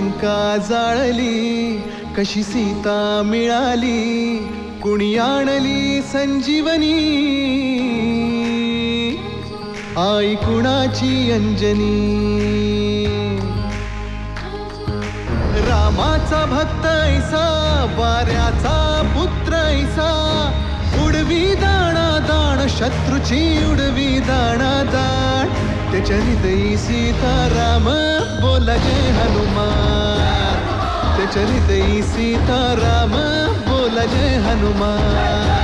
लंका जाळली, कशी सीता मिळाली, कुणी आणली संजीवनी, आई कुणाची अंजनी. रामाचा भक्त ऐसा, वाऱ्याचा पुत्र ऐसा, उडवी दाणा दाण, शत्रूची उडवी दाणा दाण. त्याच्या हृदयी सीताराम, बोला जय हनुमान. त्याच्या हृदयी सीताराम, बोला जय हनुमान.